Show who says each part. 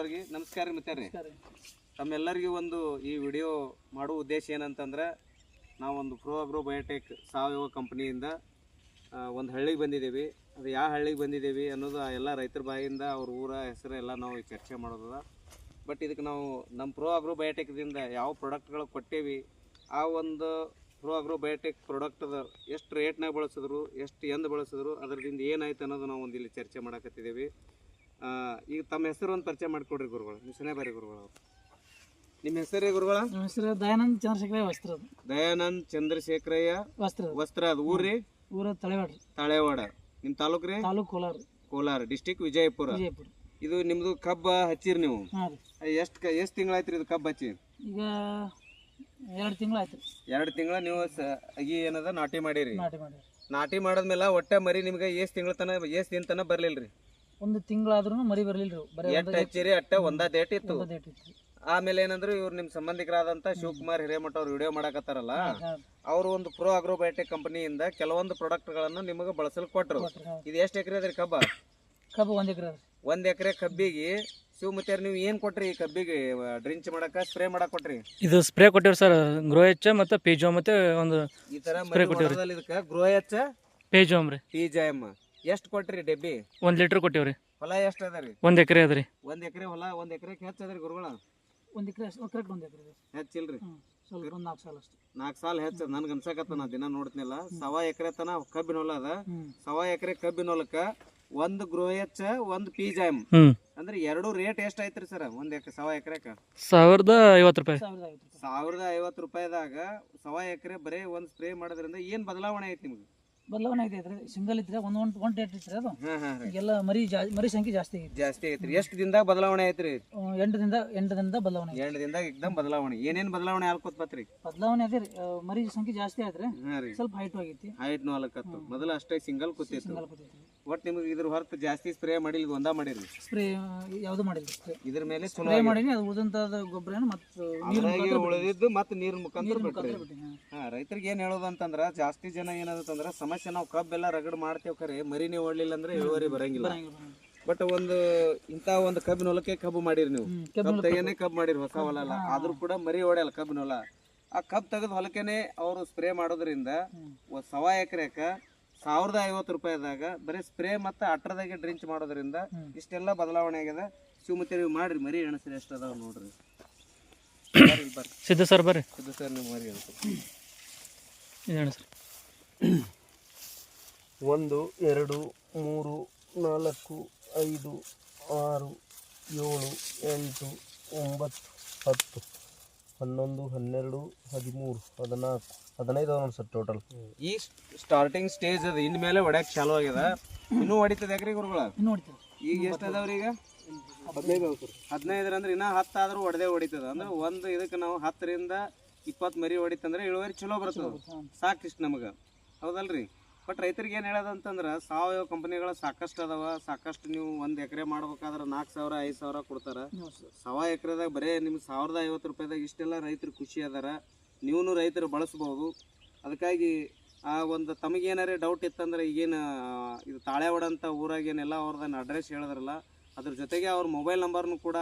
Speaker 1: ಅವ್ರಿಗೆ ನಮಸ್ಕಾರ ರೀ. ತಮ್ಮೆಲ್ಲರಿಗೂ ಒಂದು ಈ ವಿಡಿಯೋ ಮಾಡೋ ಉದ್ದೇಶ ಏನಂತಂದ್ರೆ ನಾವೊಂದು ಪ್ರೋ ಅಗ್ರೋ ಬಯೋಟೆಕ್ ಸಾವಯವ ಕಂಪ್ನಿಯಿಂದ ಒಂದು ಹಳ್ಳಿಗೆ ಬಂದಿದ್ದೀವಿ. ಅದು ಯಾವ ಹಳ್ಳಿಗೆ ಬಂದಿದ್ದೀವಿ ಅನ್ನೋದು ಎಲ್ಲ ರೈತರ ಬಾಯಿಂದ ಅವ್ರ ಊರ ಹೆಸರು ಎಲ್ಲ ನಾವು ಚರ್ಚೆ ಮಾಡೋದ. ಬಟ್ ಇದಕ್ಕೆ ನಾವು ನಮ್ಮ ಪ್ರೋ ಅಗ್ರೋ ಬಯೋಟೆಕ್ದಿಂದ ಯಾವ ಪ್ರಾಡಕ್ಟ್ಗಳು ಕೊಟ್ಟೇವಿ, ಆ ಒಂದು ಪ್ರೋ ಅಗ್ರೋ ಬಯೋಟೆಕ್ ಪ್ರಾಡಕ್ಟದ ಎಷ್ಟು ರೇಟ್ನಾಗ ಬಳಸಿದ್ರು, ಎಷ್ಟು ಎಂದು ಬಳಸಿದ್ರು, ಅದರಿಂದ ಏನಾಯ್ತು ಅನ್ನೋದು ನಾವು ಒಂದು ಇಲ್ಲಿ ಚರ್ಚೆ ಮಾಡಕತ್ತಿದ್ದೀವಿ. ಈಗ ತಮ್ಮ ಹೆಸರು ಒಂದು ಪರಿಚಯ ಮಾಡಿಕೊಡ್ರಿ ಗುರುಗಳು. ನೀವು ಬರ್ರಿ ಗುರುಗಳು. ನಿಮ್ಮ ಹೆಸರೇ ಗುರುಗಳ?
Speaker 2: ನಮ್ಮ ಹೆಸರು ದಯಾನಂದ್ ಚಂದ್ರಶೇಖರಯ್ಯ ವಸ್ತ್ರ.
Speaker 1: ದಯಾನಂದ್ ಚಂದ್ರಶೇಖರಯ್ಯ ವಸ್ತ್ರ. ಅದು ಊರ್ರಿ?
Speaker 2: ಊರ ತಳೆವಾಡ.
Speaker 1: ತಳೆವಾಡ. ನಿಮ್ಮ ತಾಲೂಕು ರೀ?
Speaker 2: ತಾಲೂಕು ಕೋಲಾರ.
Speaker 1: ಕೋಲಾರ ಡಿಸ್ಟಿಕ್ ವಿಜಯಪುರ. ಇದು ನಿಮ್ದು ಕಬ್ಬ ಹಚ್ಚಿರಿ ನೀವು? ಎಷ್ಟು ತಿಂಗಳಾಯ್ತು ಇದು ಕಬ್ಬು ಹಚ್ಚಿ?
Speaker 2: ಈಗ 2 ತಿಂಗಳಾಯ್ತು.
Speaker 1: 2 ತಿಂಗಳ ನೀವು ಅಗಿ ಏನದ ನಾಟಿ ಮಾಡಿರಿ? ನಾಟಿ ಮಾಡಿದ್ಮೇಲೆ ಒಟ್ಟ ಮರಿ ನಿಮ್ಗೆ ಎಷ್ಟು ತಿಂಗಳ ತನ ಎಷ್ಟು ದಿನ ತನ ಬರ್ಲಿಲ್ರಿ?
Speaker 2: 1 ತಿಂಗಳಾದ್ರೂ ಮರಿ ಬರ್ಲಿಲ್ರಿ.
Speaker 1: ಎಷ್ಟು ಹಚ್ಚಿರಿ? ಅಟ್ಟ ಒಂದ ಡೇಟ್ ಇತ್ತು. ಆಮೇಲೆ ಏನಂದ್ರೆ ಇವ್ರು ನಿಮ್ಮ ಸಂಬಂಧಿಕರಾದಂತ ಶಿವಕುಮಾರ್ ಹಿರೇಮಠ ಅವ್ರು ವಿಡಿಯೋ ಮಾಡಕತ್ತಾರಲ್ಲ, ಅವರು ಒಂದು ಪ್ರೋ ಅಗ್ರೋ ಬಯೋಟೆಕ್ ಕಂಪನಿಯಿಂದ ಕೆಲವೊಂದು ಪ್ರಾಡಕ್ಟ್ಗಳನ್ನು ನಿಮಗೆ ಬಳಸಲು ಕೊಟ್ಟರು. ಇದು ಎಷ್ಟು ಎಕರೆ ಅದ್ರಿ ಕಬ್ಬ?
Speaker 2: ಕಬ್ಬು 1 ಎಕರೆ.
Speaker 1: 1 ಎಕರೆ ಕಬ್ಬಿಗೆ ಶಿವಮೂರ್ತಿ ನೀವು ಏನ್ ಕೊಟ್ರಿ? ಈ ಕಬ್ಬಿಗೆ ಡ್ರಿಂಚ್ ಮಾಡಕ ಸ್ಪ್ರೇ ಮಾಡಕ್ ಕೊಟ್ರಿ?
Speaker 3: ಇದು ಸ್ಪ್ರೇ ಕೊಟ್ಟಿವ್ರಿ ಸರ್. ಗ್ರೋಎಚ್ ಮತ್ತೆ ಪಿಜೋ ಮತ್ತೆ ಒಂದು
Speaker 1: ಈ ತರ ಇದಕ್ಕೆ ಗ್ರೋಎಚ್
Speaker 3: ಪಿಜೋಮ್ ರೀ.
Speaker 1: ಪಿಜಾಮ್ ಎಷ್ಟು ಕೊಟ್ರಿ ಡಬ್ಬಿ?
Speaker 3: 1 ಲೀಟರ್ ಕೊಟ್ಟಿವ್ರಿ.
Speaker 1: ಹೊಲ ಎಷ್ಟು ಅದ ರೀ?
Speaker 3: 1 ಎಕರೆ ಅದ್ರಿ.
Speaker 1: 1 ಎಕರೆ ಹೊಲ. 1 ಎಕರೆಗೆ ಹೆಚ್ಚದ್ರಿ ಗುರುಗಳ?
Speaker 2: 1 ಎಕರೆ ಕರೆಕ್ಟ್ 1 ಎಕರೆ
Speaker 1: ಹೆಚ್ಚಿಲ್ರಿ?
Speaker 2: ಸ್ವಲ್ಪ 4 ಸಾಲ ಅಷ್ಟೇ.
Speaker 1: 4 ಸಾಲ ಹೆಚ್ಚ. ನನ್ಗೆ ಅನ್ಸಕತ್ತ, ನಾ ದಿನ ನೋಡ್ತೀನಿಲ್ಲ. 1.25 ಎಕರೆ ತನ ಕಬ್ಬಿನ ಹೊಲ ಅದ. 1.25 ಎಕರೆ ಕಬ್ಬಿನ ಹೊಲಕ್ಕ 1 ಗ್ರೋಎಚ್ 1 ಪಿಜಾಮ್ ಅಂದ್ರೆ 2 ರೇಟ್ ಎಷ್ಟು ಐತ್ರಿ ಸರ್? 1 ಎಕರೆ 1.25 ಎಕರೆಕ
Speaker 3: 1050 ರೂಪಾಯಿ.
Speaker 1: 1050 ರೂಪಾಯಿದಾಗ 1.25 ಎಕರೆ ಬರೀ ಒಂದು ಸ್ಪ್ರೇ ಮಾಡೋದ್ರಿಂದ ಏನ್ ಬದಲಾವಣೆ ಐತಿ ನಿಮ್ಗೆ?
Speaker 2: ಬದಲಾವಣೆ ಐತೆ. ಸಿಂಗಲ್ ಇದ್ರೆ ಒಂದು ಡೇಟ್ ಇತ್ತು ಅದು. ಎಲ್ಲ ಮರಿ ಸಂಖ್ಯೆ ಜಾಸ್ತಿ
Speaker 1: ಐತ್ರಿ. ಎಷ್ಟು ದಿನದಾಗ ಬದಲಾವಣೆ ಐತ್ರಿ?
Speaker 2: 8 ದಿನದ ಬದಲಾವಣೆ.
Speaker 1: 8 ದಿನದಾಗ ಏಕದಮ್ ಬದಲಾವಣೆ. ಏನೇನ್ ಬದಲಾವಣೆ ಆಲ್ಕೋತ್ ಬತ್ರಿ?
Speaker 2: ಬದಲಾವಣೆ ಅದೇ ಮರಿ ಸಂಖ್ಯೆ ಜಾಸ್ತಿ ಆಯ್ತ್ರಿ. ಸ್ವಲ್ಪ ಹೈಟ್ ಆಗೈತಿ.
Speaker 1: ಹೈಟ್ ನಾಲ್ಕತ್ತು. ಮೊದಲು ಅಷ್ಟೇ ಸಿಂಗಲ್ ಕೂತಿತ್ತು. ಒಟ್ಟು ನಿಮ್ಗೆ ಇದ್ರ ಹೊರತು ಜಾಸ್ತಿ ಸ್ಪ್ರೇ ಮಾಡಿಲ್ಲ, ಒಂದ ಮಾಡಿರಿ? ಸ್ಪ್ರೇ
Speaker 2: ಯಾವ್ದು ಮಾಡಿಲ್ಲ.
Speaker 1: ಇದ್ರ ಮೇಲೆ
Speaker 2: ಸ್ಪ್ರೇ ಮಾಡೀನಿ. ಅದು ಉಳಿದಂತ ಗೊಬ್ಬರ
Speaker 1: ಉಳಿದಿದ್ದು ಮತ್ತೆ ನೀರ್ ಮುಖಾಂತರ ಬಿಟ್ರಿ. ರೈತರಿಗೆ ಏನ್ ಹೇಳೋದು ಅಂತಂದ್ರ, ಜಾಸ್ತಿ ಜನ ಏನದಂದ್ರ ಸಮಸ್ಯೆ, ನಾವು ಕಬ್ಬೆಲ್ಲ ರಗಡ್ ಮಾಡ್ತೇವ್ ಖರೆ ಮರಿನೇ ಓಡ್ಲಿಲ್ಲ ಅಂದ್ರೆ ಇಳುವರಿ ಬರಂಗಿಲ್ಲ. ಬಟ್ ಒಂದು ಇಂತ ಒಂದು ಕಬ್ಬಿನ ಹೊಲಕ್ಕೆ ಕಬ್ಬು ಮಾಡಿರಿ ನೀವು. ಕಬ್ಬು ತೆಗೆನೆ ಕಬ್ಬು ಮಾಡಿರಿ, ಹೊಸ ಹೊಲ ಅಲ್ಲ. ಆದ್ರೂ ಕೂಡ ಮರಿ ಹೊಡೆಯಲ್ಲ ಕಬ್ಬಿನ ಹೊಲ. ಆ ಕಬ್ಬು ತೆಗೆದು ಹೊಲಕ್ಕೇನೆ ಅವರು ಸ್ಪ್ರೇ ಮಾಡೋದ್ರಿಂದ 1.25 ಎಕರೆಕ 1050 ರೂಪಾಯಿದಾಗ ಬರೀ ಸ್ಪ್ರೇ ಮತ್ತೆ ಅಟ್ರದಾಗೆ ಡ್ರಿಂಚ್ ಮಾಡೋದ್ರಿಂದ ಇಷ್ಟೆಲ್ಲ ಬದಲಾವಣೆ ಆಗ್ಯದ. ಶಿವಮೂರ್ತಿ ನೀವು ಮಾಡ್ರಿ, ಮರಿ ಎಣಸ್ರಿ ಎಷ್ಟು ಅದಾವ ನೋಡ್ರಿ.
Speaker 3: ಸಿದ್ದು ಸರ್ ಬರ್ರಿ.
Speaker 1: ಸಿದ್ದು ಸರ್ ನೀವು ಮರಿ ಎಣಸ್ರಿ.
Speaker 4: 1 2 3 4 5 6 7 8 9 10 11 12 13 14 15 ಅದ ಸರ್ ಟೋಟಲ್.
Speaker 1: ಈ ಸ್ಟಾರ್ಟಿಂಗ್ ಸ್ಟೇಜ್ ಅದ. ಇನ್ ಮೇಲೆ ಹೊಡ್ಯಾಕ ಚಾಲು ಆಗ್ಯದ. ಇನ್ನೂ ಹೊಡಿತದ ಯಾಕ್ರಿ ಗುರುಗಳ? ಈಗ ಎಷ್ಟು ಅದಾವ್ರಿ? ಈಗ 15 ಅಂದ್ರೆ ಇನ್ನ 10 ಆದ್ರೂ ಹೊಡಿತದ. ಅಂದ್ರೆ ಒಂದು ಇದಕ್ಕೆ ನಾವು 10 ರಿಂದ 20 ಮರಿ ಹೊಡಿತಂದ್ರೆ ಇಳುವರಿ ಚಲೋ ಬರ್ತದ. ಸಾಕಿಷ್ಟು ನಮಗ, ಹೌದಲ್ರಿ? ಬಟ್ ರೈತರಿಗೆ ಏನು ಹೇಳೋದಂತಂದ್ರೆ, ಸಾವಯವ ಕಂಪನಿಗಳು ಸಾಕಷ್ಟು ಅದಾವ. ಸಾಕಷ್ಟು ನೀವು 1 ಎಕರೆ ಮಾಡ್ಬೇಕಾದ್ರೆ 4,000 5,000 ಕೊಡ್ತಾರ. 1.25 ಎಕರೆದಾಗ ಬರೀ ನಿಮ್ಗೆ 1050 ರೂಪಾಯಿದಾಗ ಇಷ್ಟೆಲ್ಲ ರೈತರು ಖುಷಿ ಅದಾರ. ನೀವು ರೈತರು ಬಳಸ್ಬೋದು. ಅದಕ್ಕಾಗಿ ಆ ಒಂದು ತಮಗೇನಾರೇ ಡೌಟ್ ಇತ್ತಂದ್ರೆ, ಈಗೇನು ಇದು ತಾಳೆವಾಡ ಅಂತ ಊರಾಗೇನೆಲ್ಲ ಅವ್ರದ್ದು ಅಡ್ರೆಸ್ ಹೇಳಿದ್ರಲ್ಲ, ಅದ್ರ ಜೊತೆಗೆ ಅವ್ರ ಮೊಬೈಲ್ ನಂಬರ್ನು ಕೂಡ